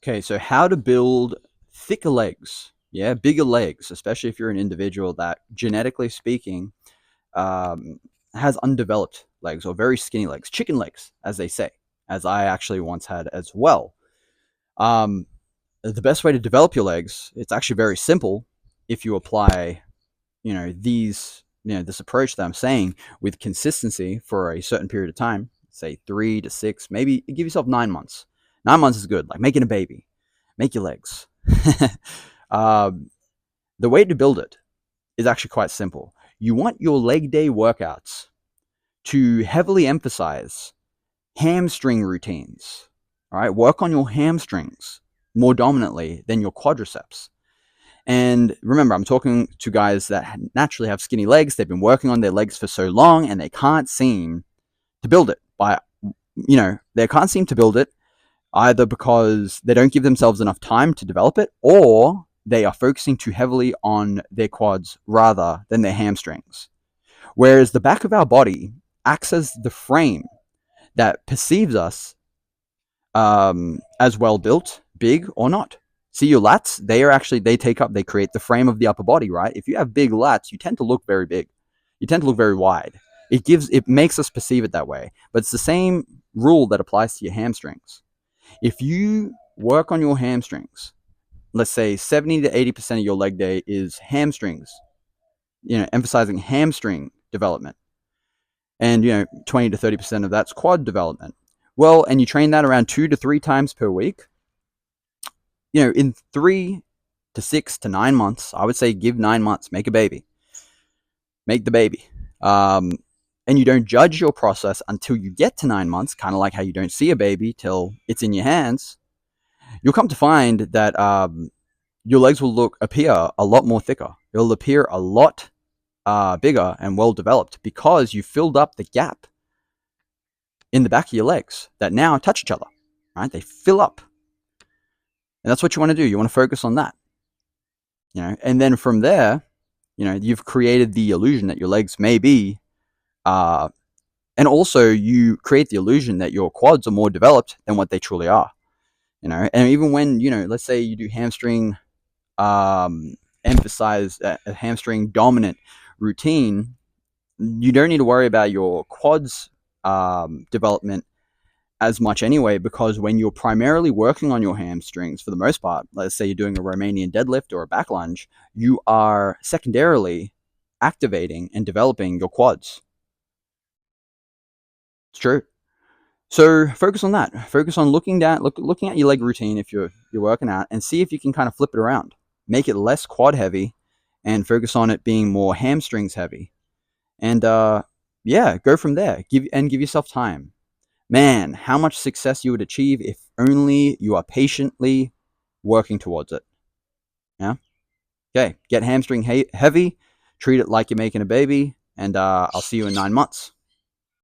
Okay, so how to build thicker legs. Yeah, bigger legs, especially if you're an individual that, genetically speaking, um, has undeveloped legs or very skinny legs, chicken legs, as they say, as I actually once had as well. Um, the best way to develop your legs, it's actually very simple if you apply, this approach that I'm saying with consistency for a certain period of time, say 3 to 6, maybe give yourself 9 months. 9 months is good, like making a baby. Make your legs. um, the way to build it is actually quite simple. You want your leg day workouts to heavily emphasize hamstring routines. All right, work on your hamstrings more dominantly than your quadriceps. And remember, I'm talking to guys that naturally have skinny legs. They've been working on their legs for so long and they can't seem to build it they can't seem to build it either because they don't give themselves enough time to develop it, or they are focusing too heavily on their quads rather than their hamstrings. Whereas the back of our body acts as the frame that perceives us as well built, big or not. See your lats, they create the frame of the upper body, right? If you have big lats, you tend to look very big. You tend to look very wide. It makes us perceive it that way. But it's the same rule that applies to your hamstrings. If you work on your hamstrings, let's say 70 to 80% of your leg day is hamstrings, emphasizing hamstring development, and 20 to 30% of that's quad development. Well, and you train that around 2 to 3 times per week, in 3 to 6 to 9 months, I would say give 9 months, make the baby. And you don't judge your process until you get to 9 months, kind of like how you don't see a baby till it's in your hands. You'll come to find that your legs will appear a lot more thicker. It'll appear a lot bigger and well developed because you filled up the gap in the back of your legs that now touch each other, right? They fill up. And that's what you want to do. You want to focus on that, and then from there, you've created the illusion that your legs may be, and also you create the illusion that your quads are more developed than what they truly are, and even when, let's say you do hamstring, emphasize a hamstring dominant routine, you don't need to worry about your quads development as much anyway, because when you're primarily working on your hamstrings, for the most part, let's say you're doing a Romanian deadlift or a back lunge, you are secondarily activating and developing your quads. It's true. So focus on that. Focus on looking at your leg routine if you're working out, and see if you can kind of flip it around, make it less quad heavy, and focus on it being more hamstrings heavy. And go from there. Give yourself time. Man, how much success you would achieve if only you are patiently working towards it. Yeah. Okay. Get hamstring heavy. Treat it like you're making a baby, and I'll see you in 9 months.